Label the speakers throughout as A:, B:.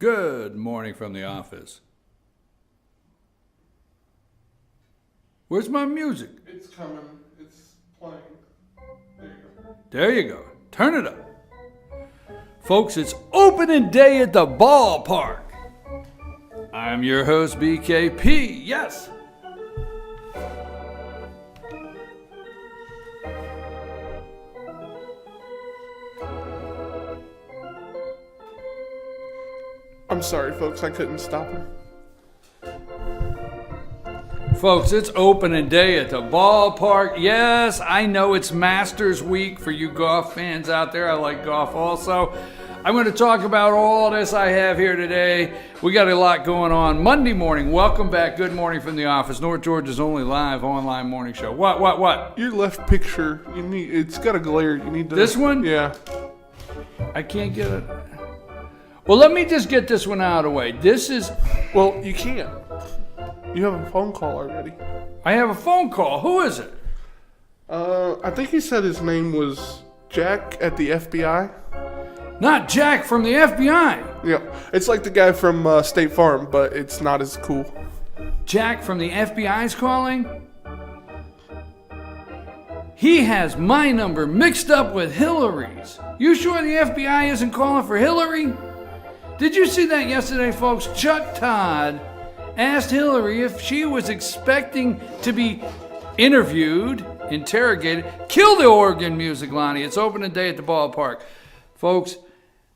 A: Good morning from the office. Where's my music?
B: It's coming. It's playing. There you go.
A: There you go. Turn it up. Folks, it's opening day at the ballpark. I'm your host, BKP. Yes.
B: I'm sorry, folks. I couldn't stop him.
A: Folks, it's opening day at the ballpark. Yes, I know it's Masters Week for you golf fans out there. I like golf also. I'm going to talk about all this I have here today. We got a lot going on. Monday morning, welcome back. Good morning from the office. North Georgia's only live online morning show. What?
B: Your left picture, it's got a glare. You need to.
A: This one?
B: Yeah.
A: I can't get it. Well, let me just get this one out of the way. This is...
B: Well, you can't. You have a phone call already.
A: I have a phone call. Who is it?
B: I think he said his name was Jack at the FBI.
A: Not Jack from the FBI.
B: Yeah. It's like the guy from State Farm, but it's not as cool.
A: Jack from the FBI's calling? He has my number mixed up with Hillary's. You sure the FBI isn't calling for Hillary? Did you see that yesterday, folks? Chuck Todd asked Hillary if she was expecting to be interviewed, interrogated. Kill the organ music, Lonnie. It's opening day at the ballpark. Folks,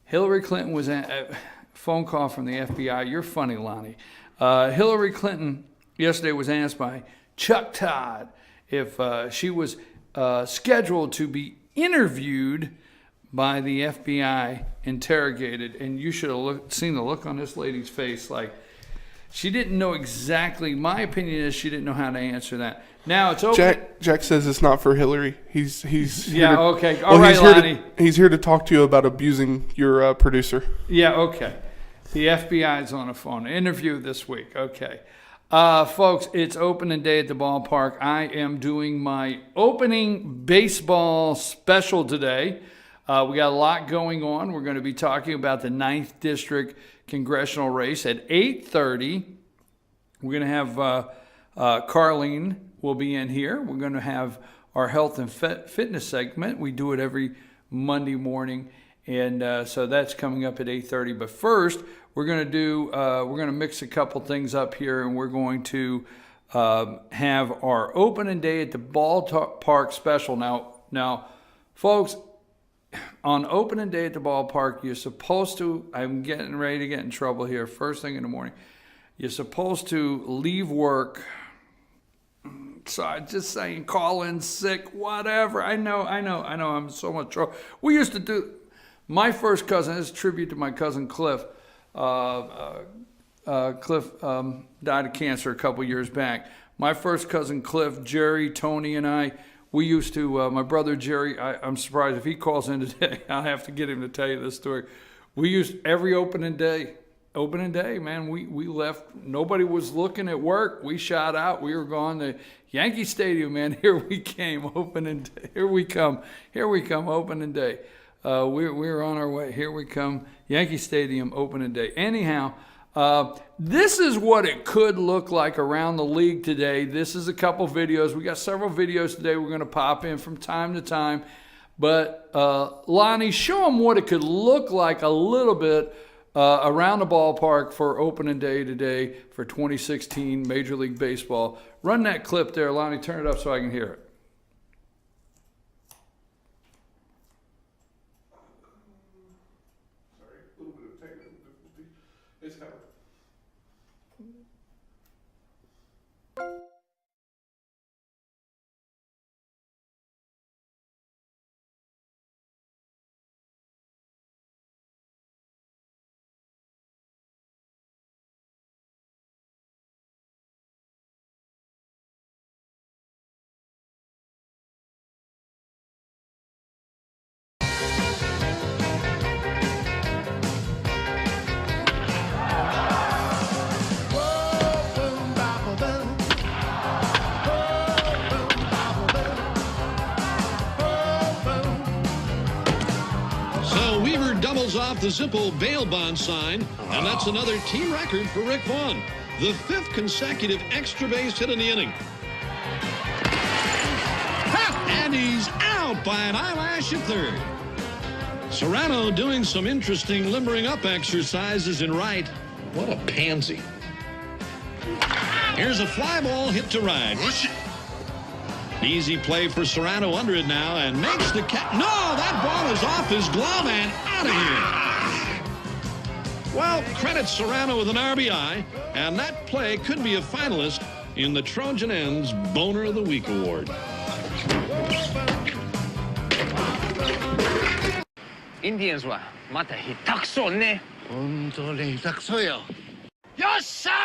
A: Hillary Clinton was a phone call from the FBI. You're funny, Lonnie. Hillary Clinton yesterday was asked by Chuck Todd if she was scheduled to be interviewed by the FBI, interrogated, and you should have seen the look on this lady's face. Like, she didn't know exactly. My opinion is she didn't know how to answer that. Now it's open.
B: Jack says it's not for Hillary. He's
A: yeah,
B: here to,
A: okay. All right, Lonnie.
B: He's here to talk to you about abusing your producer.
A: Yeah, okay. The FBI's on the phone. Interview this week. Okay. Folks, it's opening day at the ballpark. I am doing my opening baseball special today. We got a lot going on. We're going to be talking about the 9th District congressional race at 8:30. We're going to have Carlene will be in here. We're going to have our health and fitness segment. We do it every Monday morning, and so that's coming up at 8:30. But first, we're going to mix a couple things up here, and we're going to have our opening day at the ballpark special. Now, folks, on opening day at the ballpark, you're supposed to, I'm getting ready to get in trouble here, first thing in the morning, you're supposed to leave work. Sorry, just saying, call in sick, whatever. I know, I'm in so much trouble. We used to do, my first cousin, this is a tribute to my cousin Cliff. Cliff died of cancer a couple years back. My first cousin Cliff, Jerry, Tony, and I, we used to, my brother Jerry, I'm surprised if he calls in today, I'll have to get him to tell you this story. We used every opening day, man, we left, nobody was looking at work. We shot out, we were gone to Yankee Stadium, man. Here we came, opening day. Here we come, opening day. We're on our way. Here we come, Yankee Stadium, opening day. Anyhow, this is what it could look like around the league today. This is a couple videos. We got several videos today we're going to pop in from time to time. But Lonnie, show them what it could look like a little bit around the ballpark for opening day today for 2016 Major League Baseball. Run that clip there, Lonnie. Turn it up so I can hear it.
B: Sorry, a little bit of technical difficulty. It's coming.
C: off the Zippo bail bond sign, and that's another team record for Rick Vaughn. The 5th consecutive extra base hit in the inning. And he's out by an eyelash at third. Serrano doing some interesting limbering up exercises in right. What a pansy. Here's a fly ball hit to right. Easy play for Serrano under it now and makes the catch. No, that ball is off his glove and out of here. Well, credit Serrano with an RBI, and that play could be a finalist in the Trojan Ends Boner of the Week award.
D: Indians はまた下手くそね。
E: 本当に下手くそよ。
D: よっしゃー!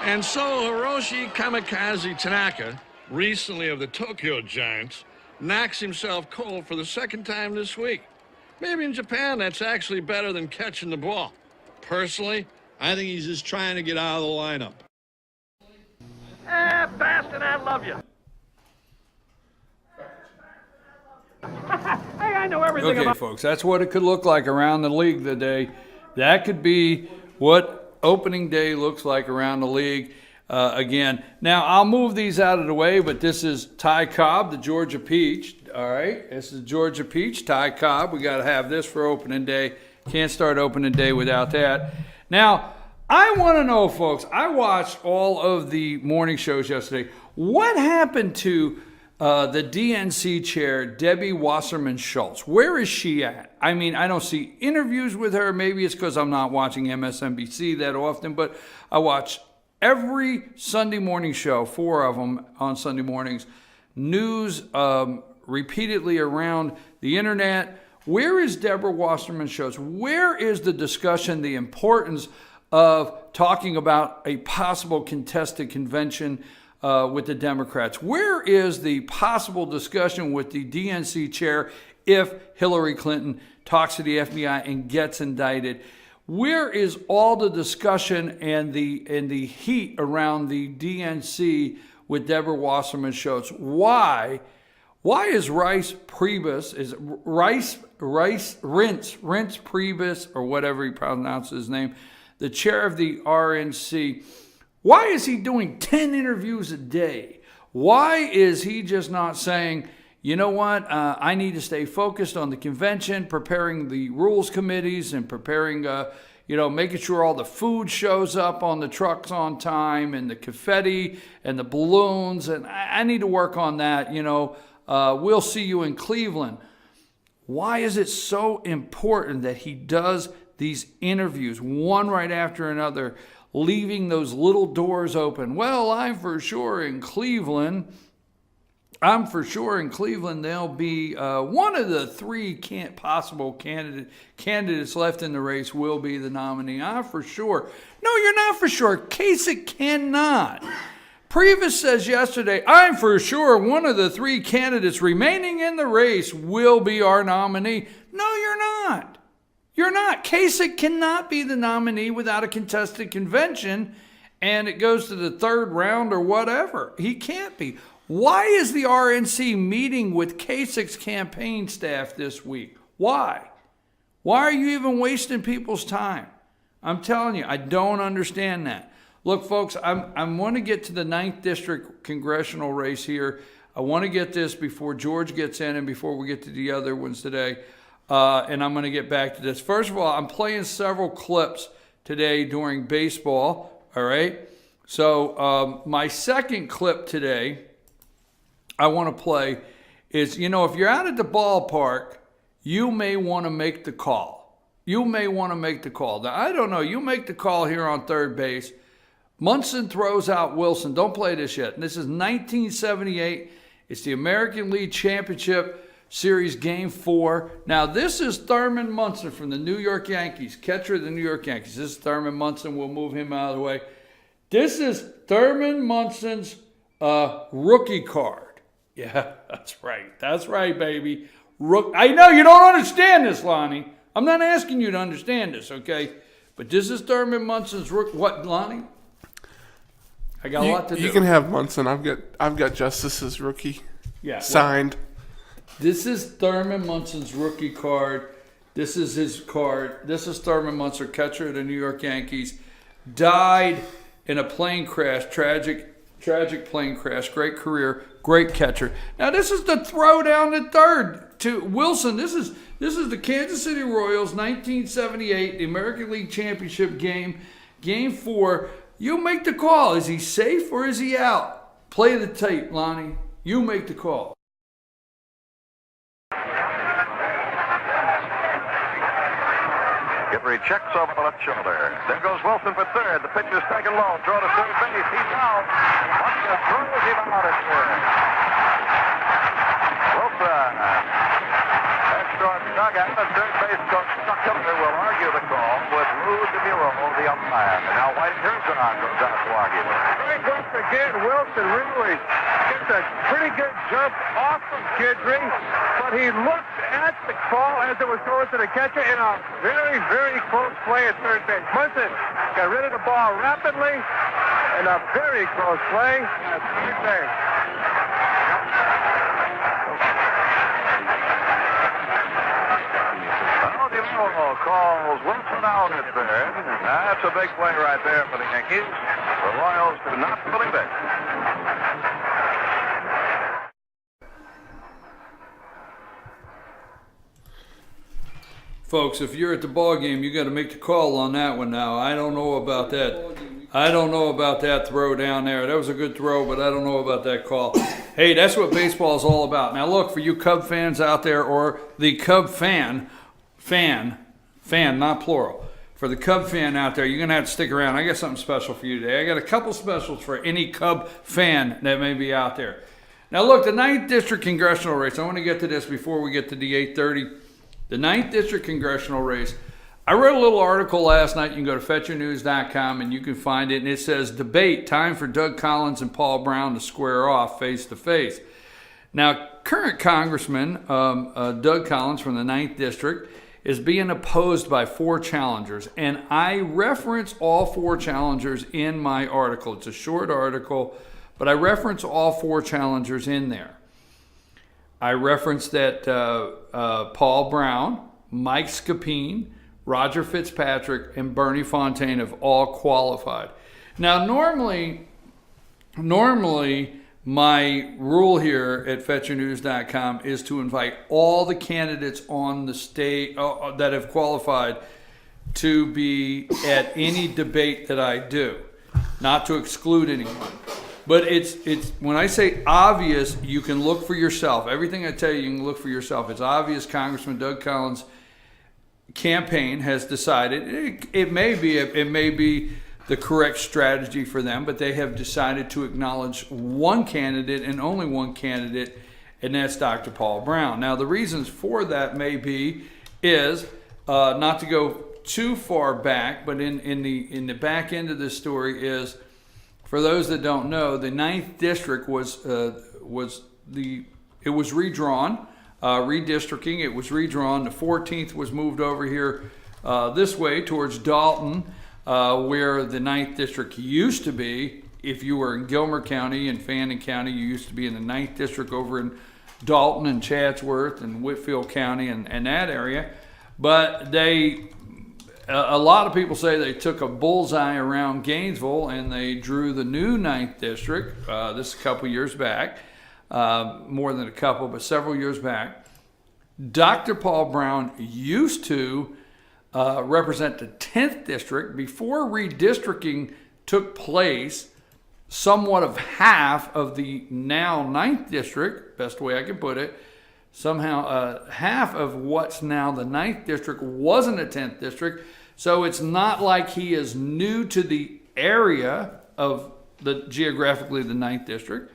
C: And so Hiroshi Kamikaze Tanaka, recently of the Tokyo Giants, knocks himself cold for the 2nd time this week. Maybe in Japan that's actually better than catching the ball. Personally, I think he's just trying to get out of the lineup.
D: Bastard, I love you. Hey, I know everything
A: Okay, folks, that's what it could look like around the league today. That could be what opening day looks like around the league again. Now, I'll move these out of the way, but this is Ty Cobb, the Georgia Peach. All right, this is Georgia Peach, Ty Cobb. We got to have this for opening day. Can't start opening day without that. Now, I want to know, folks, I watched all of the morning shows yesterday. What happened to the DNC chair, Debbie Wasserman Schultz? Where is she at? I mean, I don't see interviews with her. Maybe it's because I'm not watching MSNBC that often, but I watch every Sunday morning show, 4 of them on Sunday mornings, news repeatedly around the internet. Where is Deborah Wasserman Schultz? Where is the discussion, the importance of talking about a possible contested convention with the Democrats? Where is the possible discussion with the DNC chair if Hillary Clinton talks to the FBI and gets indicted? Where is all the discussion and the heat around the DNC with Deborah Wasserman Schultz? Why is Reince Priebus, or whatever he pronounces his name, the chair of the RNC, why is he doing 10 interviews a day? Why is he just not saying, you know what, I need to stay focused on the convention, preparing the rules committees and preparing, making sure all the food shows up on the trucks on time and the confetti and the balloons, and I need to work on that, we'll see you in Cleveland. Why is it so important that he does these interviews, one right after another, leaving those little doors open? Well, I'm for sure in Cleveland they'll be one of the 3 possible candidates left in the race will be the nominee. I'm for sure. No, you're not for sure. Kasich cannot. Priebus says yesterday, I'm for sure one of the 3 candidates remaining in the race will be our nominee. No, you're not. You're not. Kasich cannot be the nominee without a contested convention and it goes to the 3rd round or whatever. He can't be. Why is the RNC meeting with Kasich's campaign staff this week? Why? Why are you even wasting people's time? I'm telling you, I don't understand that. Look, folks, I'm going to get to the 9th District congressional race here. I want to get this before George gets in and before we get to the other ones today. And I'm going to get back to this. First of all, I'm playing several clips today during baseball. All right. So my second clip today I want to play is, if you're out at the ballpark, you may want to make the call. Now, I don't know. You make the call here on third base. Munson throws out Wilson. Don't play this yet. This is 1978. It's the American League Championship Series Game 4. Now, this is Thurman Munson from the New York Yankees, catcher of the New York Yankees. This is Thurman Munson. We'll move him out of the way. This is Thurman Munson's rookie card. Yeah, that's right. That's right, baby. I know you don't understand this, Lonnie. I'm not asking you to understand this, okay? But this is Thurman Munson's rookie. What, Lonnie? I got a lot to do.
B: You can have Munson. I've got Justice's rookie signed.
A: This is Thurman Munson's rookie card. This is his card. This is Thurman Munson, catcher of the New York Yankees. Died in a plane crash, tragic plane crash. Great career, great catcher. Now this is the throw down the third to Wilson. This is the Kansas City Royals, 1978, the American League Championship game, Game 4. You make the call. Is he safe or is he out? Play the tape, Lonnie. You make the call.
F: Gibbery checks over the left shoulder. There goes Wilson for third. The pitcher's taken low. Throw to third base. He's out. Munson throws him out at third. Wilson. Short dugout. The third base coach Tucker will argue the call with Lou DeMuro, the umpire. And now White Herzog goes out to argue.
G: Great work again. Wilson really gets a pretty good jump off of Guidry, but he looked at the call as it was going to the catcher in a very, very close play at third base. Munson got rid of the ball rapidly in a very close play at third base.
F: DeMuro calls Wilson out at third. That's a big play right there for the Yankees. The Royals do not believe it.
A: Folks, if you're at the ball game, you got to make the call on that one now. I don't know about that. I don't know about that throw down there. That was a good throw, but I don't know about that call. Hey, that's what baseball is all about. Now look, for you Cub fans out there, or the Cub fan, not plural. For the Cub fan out there, you're going to have to stick around. I got something special for you today. I got a couple specials for any Cub fan that may be out there. Now look, the 9th District Congressional race. I want to get to this before we get to the 8:30. The 9th District Congressional race. I wrote a little article last night. You can go to fetchernews.com and you can find it. And it says, debate, time for Doug Collins and Paul Brown to square off face to face. Now, current Congressman Doug Collins from the 9th District is being opposed by 4 challengers. And I reference all 4 challengers in my article. It's a short article, but I reference all 4 challengers in there. I referenced that Paul Brown, Mike Scapine, Roger Fitzpatrick, and Bernie Fontaine have all qualified. Now, normally my rule here at FetcherNews.com is to invite all the candidates on the state that have qualified to be at any debate that I do, not to exclude anyone. But it's when I say obvious, you can look for yourself. Everything I tell you can look for yourself. It's obvious Congressman Doug Collins' campaign has decided it may be the correct strategy for them, but they have decided to acknowledge one candidate and only one candidate, and that's Dr. Paul Brown. Now, the reasons for that is not to go too far back, but in the back end of this story is, for those that don't know, the 9th District was redrawn, redistricting. It was redrawn. The 14th was moved over here this way towards Dalton, where the 9th District used to be. If you were in Gilmer County and Fannin County, you used to be in the 9th District over in Dalton and Chatsworth and Whitfield County and that area. But a lot of people say they took a bullseye around Gainesville and they drew the new 9th District. This is a couple years back, more than a couple, but several years back. Dr. Paul Brown used to represent the 10th District. Before redistricting took place, somewhat of half of the now 9th District, best way I can put it, somehow half of what's now the 9th District wasn't a 10th District. So it's not like he is new to the area of geographically the 9th District.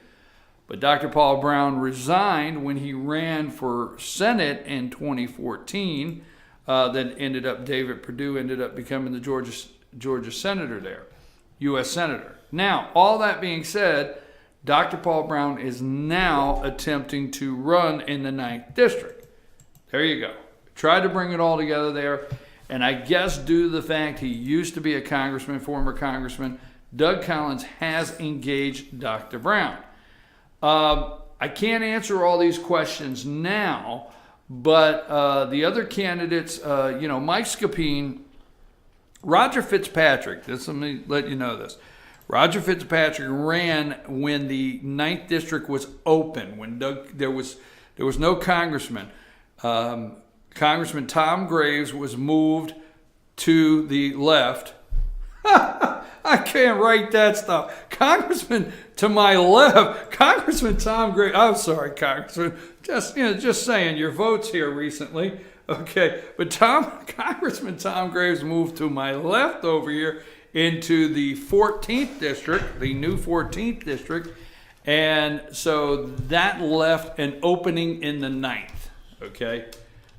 A: But Dr. Paul Brown resigned when he ran for Senate in 2014. David Perdue ended up becoming the Georgia senator there, U.S. senator. Now, all that being said, Dr. Paul Brown is now attempting to run in the 9th District. There you go. Tried to bring it all together there. And I guess due to the fact he used to be a congressman, former congressman, Doug Collins has engaged Dr. Brown. I can't answer all these questions now, but the other candidates, Mike Scapine, Roger Fitzpatrick, let me let you know this. Roger Fitzpatrick ran when the 9th District was open, when there was no congressman. Congressman Tom Graves was moved to the left. I can't write that stuff. Congressman to my left, Congressman Tom Graves. I'm sorry, Congressman. Just saying, your votes here recently. Okay, but Congressman Tom Graves moved to my left over here into the 14th district, the new 14th district, and so that left an opening in the 9th. Okay,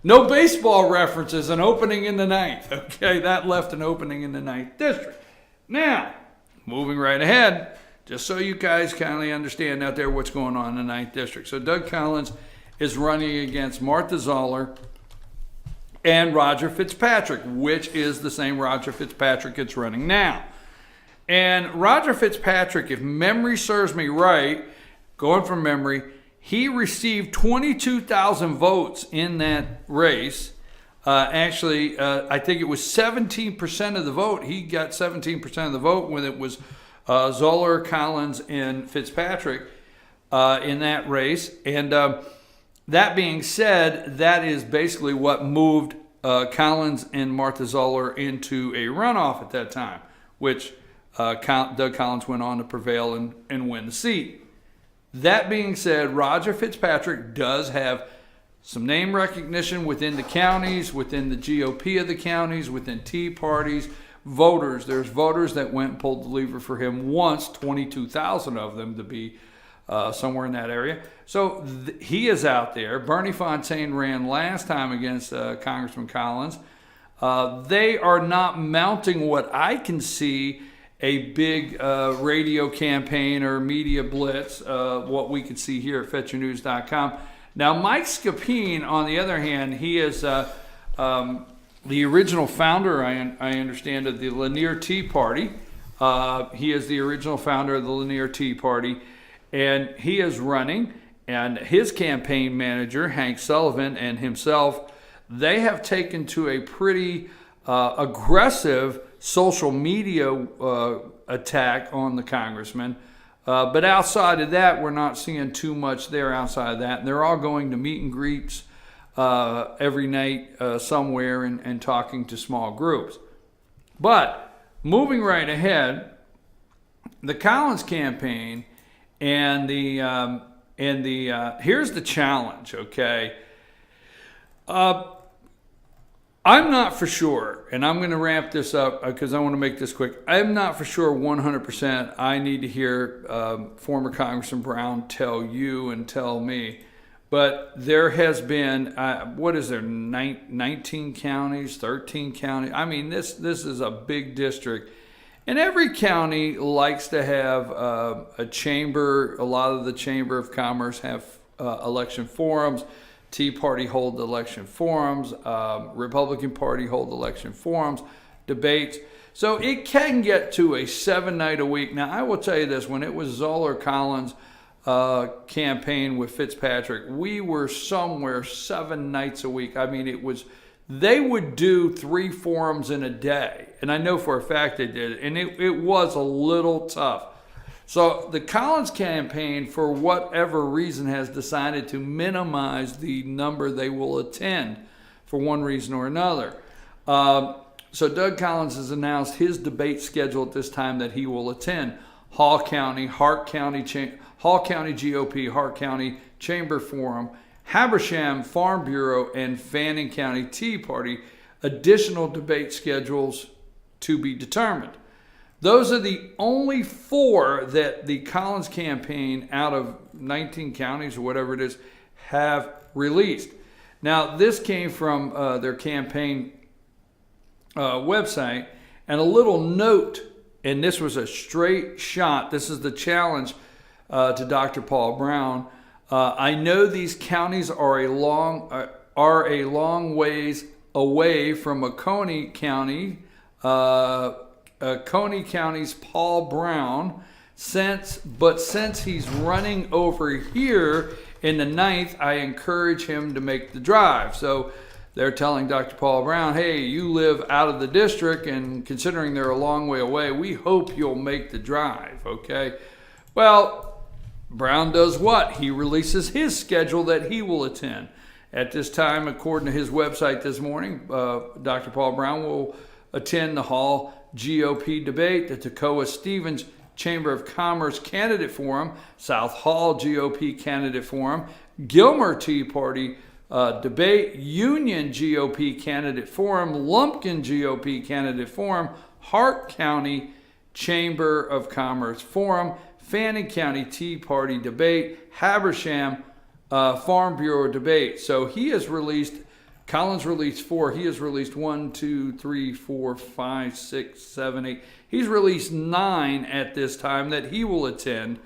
A: no baseball references, an opening in the 9th. Okay, that left an opening in the 9th district. Now, moving right ahead, just so you guys kindly understand out there what's going on in the 9th district. So Doug Collins is running against Martha Zoller and Roger Fitzpatrick, which is the same Roger Fitzpatrick that's running now. And Roger Fitzpatrick, if memory serves me right, going from memory, he received 22,000 votes in that race. I think it was 17% of the vote. He got 17% of the vote when it was Zoller, Collins, and Fitzpatrick in that race. And that being said, that is basically what moved Collins and Martha Zoller into a runoff at that time, which Doug Collins went on to prevail and win the seat. That being said, Roger Fitzpatrick does have some name recognition within the counties, within the GOP of the counties, within Tea parties, voters. There's voters that went and pulled the lever for him once, 22,000 of them to be somewhere in that area. So he is out there. Bernie Fontaine ran last time against Congressman Collins. They are not mounting what I can see a big radio campaign or media blitz, what we could see here at FetchYourNews.com. Now, Mike Scapine, on the other hand, he is the original founder, I understand, of the Lanier Tea Party. He is the original founder of the Lanier Tea Party, and he is running, and his campaign manager, Hank Sullivan, and himself, they have taken to a pretty aggressive social media attack on the congressman. But outside of that, we're not seeing too much there outside of that. And they're all going to meet and greets every night somewhere and talking to small groups. But moving right ahead, the Collins campaign and the here's the challenge, okay? I'm not for sure, and I'm going to wrap this up because I want to make this quick. I'm not for sure 100%. I need to hear former Congressman Brown tell you and tell me. But there has been, 19 counties, 13 counties. I mean, this is a big district. And every county likes to have a chamber. A lot of the Chamber of Commerce have election forums. Tea Party hold election forums, Republican Party hold election forums, debates. So it can get to a 7-night a week. Now, I will tell you this, when it was Zoller Collins campaign with Fitzpatrick, we were somewhere 7 nights a week. I mean, they would do 3 forums in a day. And I know for a fact they did. And it was a little tough. So the Collins campaign, for whatever reason, has decided to minimize the number they will attend for one reason or another. So Doug Collins has announced his debate schedule at this time that he will attend Hall County, Hart County GOP, Hart County Chamber Forum, Habersham Farm Bureau, and Fannin County Tea Party. Additional debate schedules to be determined. Those are the only 4 that the Collins campaign, out of 19 counties or whatever it is, have released. Now, this came from their campaign website, and a little note, and this was a straight shot. This is the challenge to Dr. Paul Brown. I know these counties are a long ways away from Oconee County, Coney County's Paul Brown. Since he's running over here in the 9th, I encourage him to make the drive. So they're telling Dr. Paul Brown, hey, you live out of the district, and considering they're a long way away, we hope you'll make the drive, okay? Well, Brown does what? He releases his schedule that he will attend. At this time, according to his website this morning, Dr. Paul Brown will attend the Hall GOP debate, the Toccoa Stevens Chamber of Commerce Candidate Forum, South Hall GOP Candidate Forum, Gilmer Tea Party debate, Union GOP Candidate Forum, Lumpkin GOP Candidate Forum, Hart County Chamber of Commerce Forum, Fannin County Tea Party debate, Habersham Farm Bureau debate. So he has released, Collins released 4. He has released 1, 2, 3, 4, 5, 6, 7, 8. He's released 9 at this time that he will attend,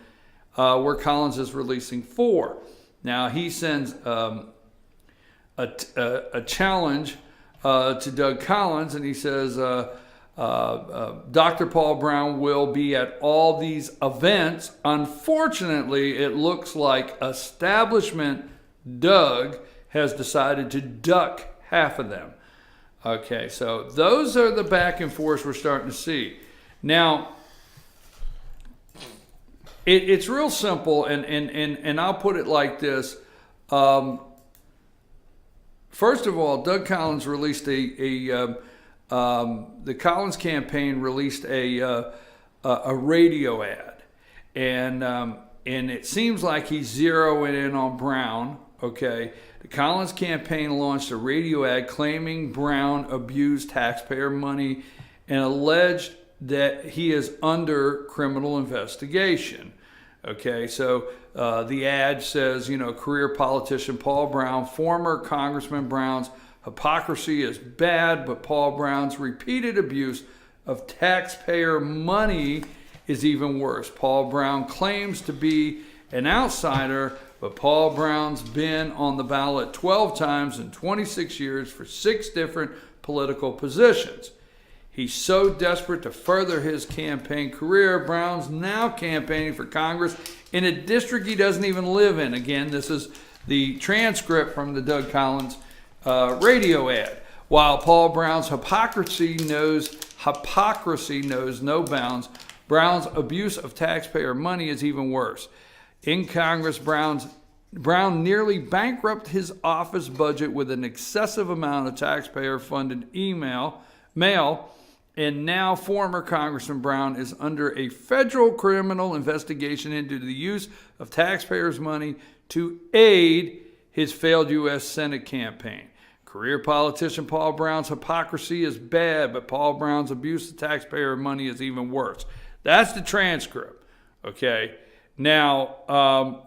A: where Collins is releasing 4. Now he sends a challenge to Doug Collins, and he says Dr. Paul Brown will be at all these events. Unfortunately, it looks like establishment Doug has decided to duck half of them. Okay, so those are the back and forth we're starting to see. Now, it's real simple, and I'll put it like this. First of all, Doug Collins released the Collins campaign released a radio ad, and it seems like he's zeroing in on Brown. Okay, the Collins campaign launched a radio ad claiming Brown abused taxpayer money and alleged that he is under criminal investigation. Okay, so the ad says, career politician Paul Brown, former Congressman Brown's hypocrisy is bad, but Paul Brown's repeated abuse of taxpayer money is even worse. Paul Brown claims to be an outsider, but Paul Brown's been on the ballot 12 times in 26 years for 6 different political positions. He's so desperate to further his campaign career, Brown's now campaigning for Congress in a district he doesn't even live in. Again, this is the transcript from the Doug Collins radio ad. While Paul Brown's hypocrisy knows no bounds, Brown's abuse of taxpayer money is even worse. In Congress, Brown nearly bankrupted his office budget with an excessive amount of taxpayer-funded mail, and now former Congressman Brown is under a federal criminal investigation into the use of taxpayers' money to aid his failed U.S. Senate campaign. Career politician Paul Brown's hypocrisy is bad, but Paul Brown's abuse of taxpayer money is even worse. That's the transcript, okay? Now,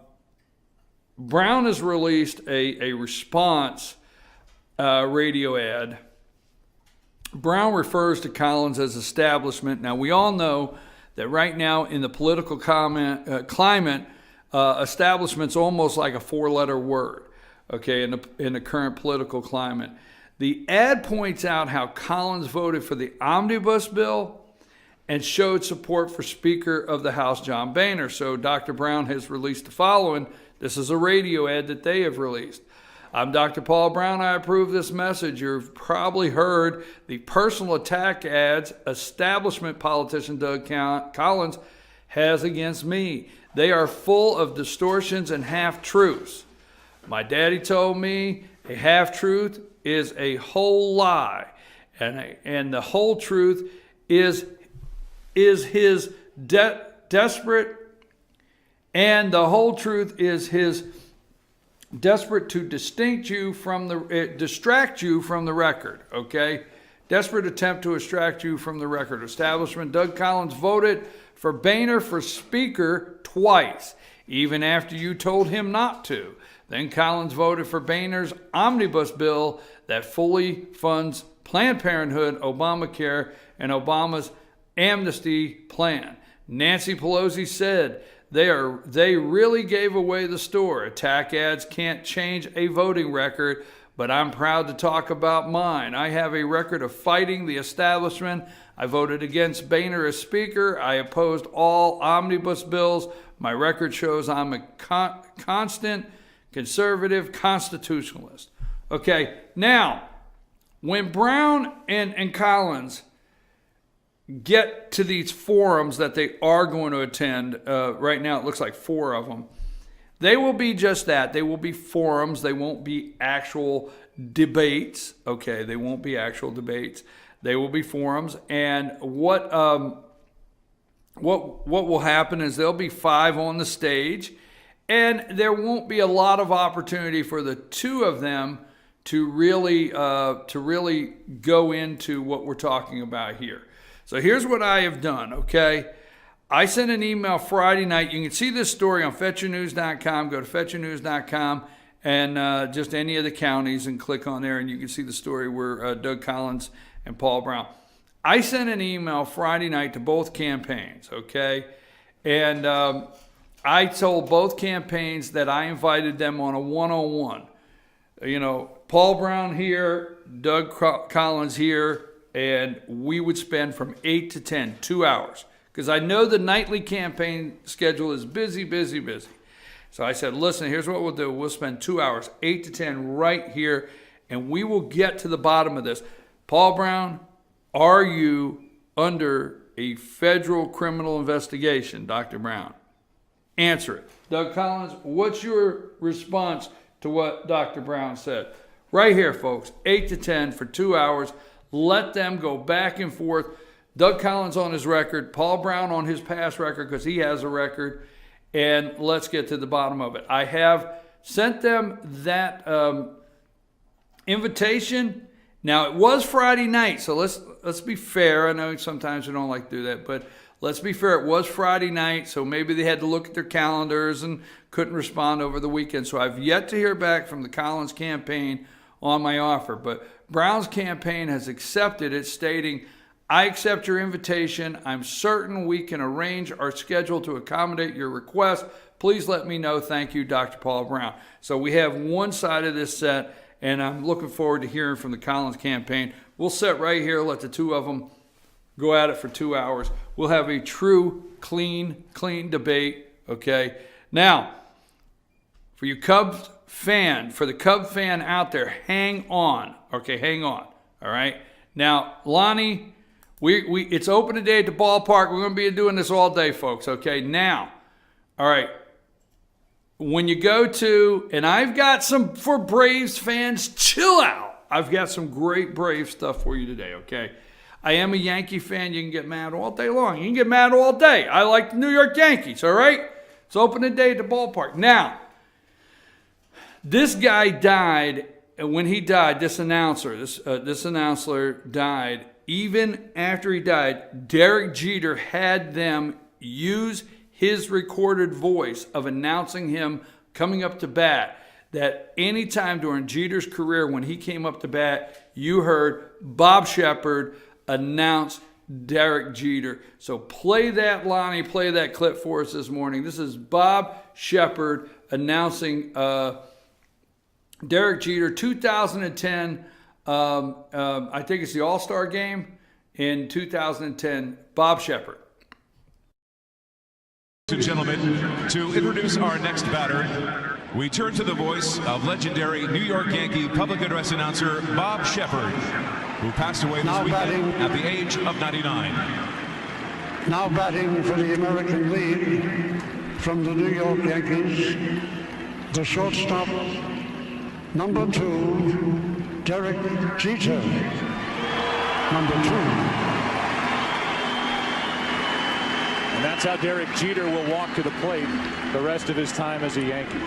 A: Brown has released a response radio ad. Brown refers to Collins as establishment. Now, we all know that right now in the political climate, establishment's almost like a 4-letter word, okay, in the current political climate. The ad points out how Collins voted for the omnibus bill and showed support for Speaker of the House John Boehner. So Dr. Brown has released the following. This is a radio ad that they have released. I'm Dr. Paul Brown. I approve this message. You've probably heard the personal attack ads establishment politician Doug Collins has against me. They are full of distortions and half-truths. My daddy told me a half-truth is a whole lie, and the whole truth is his desperate, and the whole truth is his desperate to distract you from the record, okay? Desperate attempt to extract you from the record. Establishment Doug Collins voted for Boehner for Speaker twice, even after you told him not to. Then Collins voted for Boehner's omnibus bill that fully funds Planned Parenthood, Obamacare, and Obama's amnesty plan. Nancy Pelosi said they really gave away the store. Attack ads can't change a voting record, but I'm proud to talk about mine. I have a record of fighting the establishment. I voted against Boehner as Speaker. I opposed all omnibus bills. My record shows I'm a constant conservative constitutionalist. Okay, now, when Brown and Collins get to these forums that they are going to attend, right now it looks like 4 of them, they will be just that. They will be forums. They won't be actual debates. Okay, they won't be actual debates. They will be forums. And what will happen is there'll be 5 on the stage, and there won't be a lot of opportunity for the 2 of them to really go into what we're talking about here. So here's what I have done, okay? I sent an email Friday night. You can see this story on FetcherNews.com. Go to FetcherNews.com and just any of the counties and click on there, and you can see the story where Doug Collins and Paul Brown. I sent an email Friday night to both campaigns, okay? And I told both campaigns that I invited them on a one-on-one. You know, Paul Brown here, Doug Collins here, and we would spend from 8 to 10, 2 hours. Because I know the nightly campaign schedule is busy, busy, busy. So I said, listen, here's what we'll do. We'll spend 2 hours, 8 to 10 right here, and we will get to the bottom of this. Paul Brown, are you under a federal criminal investigation, Dr. Brown? Answer it. Doug Collins, what's your response to what Dr. Brown said? Right here, folks, 8 to 10 for 2 hours. Let them go back and forth. Doug Collins on his record, Paul Brown on his past record because he has a record, and let's get to the bottom of it. I have sent them that invitation. Now, it was Friday night, so let's be fair. I know sometimes we don't like to do that, but let's be fair. It was Friday night, so maybe they had to look at their calendars and couldn't respond over the weekend. So I've yet to hear back from the Collins campaign on my offer, but Brown's campaign has accepted it, stating, I accept your invitation. I'm certain we can arrange our schedule to accommodate your request. Please let me know. Thank you, Dr. Paul Brown. So we have one side of this set, and I'm looking forward to hearing from the Collins campaign. We'll sit right here, let the 2 of them go at it for 2 hours. We'll have a true, clean debate, okay? Now, for you Cubs fan, for the Cub fan out there, hang on, okay? Hang on, all right? Now, Lonnie, it's open today at the ballpark. We're going to be doing this all day, folks, okay? Now, all right, when you go to, and I've got some, for Braves fans, chill out. I've got some great Brave stuff for you today, okay? I am a Yankee fan. You can get mad all day long. You can get mad all day. I like the New York Yankees, all right? It's open today at the ballpark. Now, this guy died, and when he died, this announcer died. Even after he died, Derek Jeter had them use his recorded voice of announcing him coming up to bat. That anytime during Jeter's career when he came up to bat, you heard Bob Shepard announce Derek Jeter. So play that, Lonnie, play that clip for us this morning. This is Bob Shepard announcing Derek Jeter, 2010, I think it's the All-Star game in 2010, Bob Shepard.
H: Ladies and gentlemen, to introduce our next batter, we turn to the voice of legendary New York Yankee public address announcer Bob Shepard, who passed away this weekend at the age of 99.
E: Now batting for the American League from the New York Yankees, the shortstop, number 2, Derek Jeter. Number 2.
I: And that's how Derek Jeter will walk to the plate the rest of his time as a Yankee.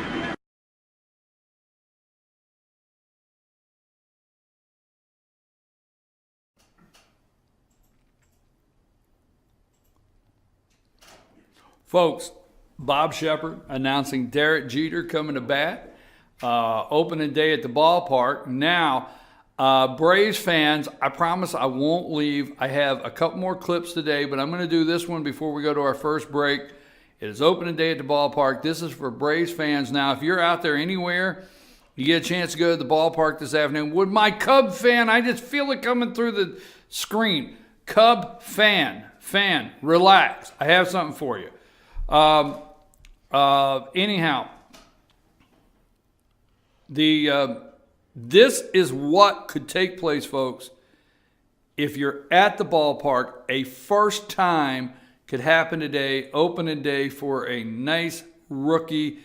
A: Folks, Bob Shepard announcing Derek Jeter coming to bat. Opening day at the ballpark. Now, Braves fans, I promise I won't leave. I have a couple more clips today, but I'm going to do this one before we go to our first break. It is opening day at the ballpark. This is for Braves fans. Now, if you're out there anywhere, you get a chance to go to the ballpark this afternoon. With my Cub fan, I just feel it coming through the screen. Cub fan, relax. I have something for you. Anyhow, this is what could take place, folks. If you're at the ballpark, a first time could happen today, opening day for a nice rookie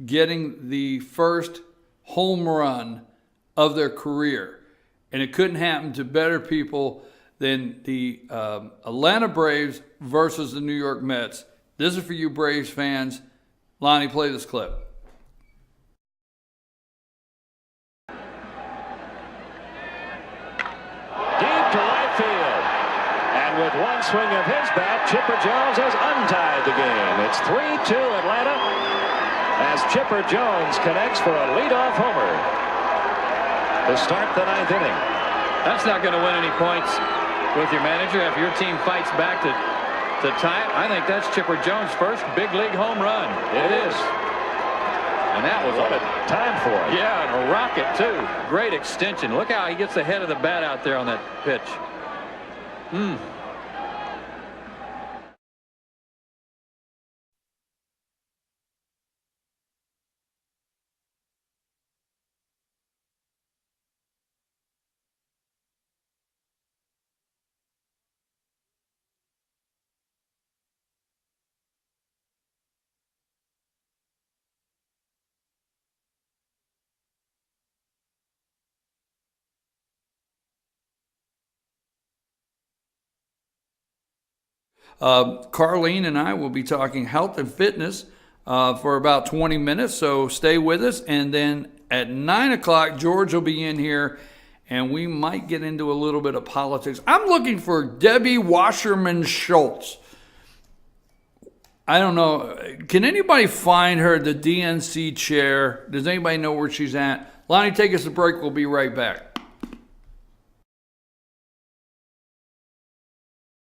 A: getting the first home run of their career. And it couldn't happen to better people than the Atlanta Braves versus the New York Mets. This is for you Braves fans. Lonnie, play this clip.
I: With one swing of his bat, Chipper Jones has untied the game. It's 3-2 Atlanta as Chipper Jones connects for a leadoff homer to start the ninth inning.
J: That's not going to win any points with your manager if your team fights back to tie it. I think that's Chipper Jones' first big league home run.
I: It is.
J: And that was
I: what a time for it.
J: Yeah, and a rocket too. Great extension. Look how he gets the head of the bat out there on that pitch.
A: Carlene and I will be talking health and fitness for about 20 minutes, so stay with us. And then at 9 o'clock, George will be in here, and we might get into a little bit of politics. I'm looking for Debbie Wasserman Schultz. I don't know. Can anybody find her, the DNC chair? Does anybody know where she's at? Lonnie, take us a break. We'll be right back.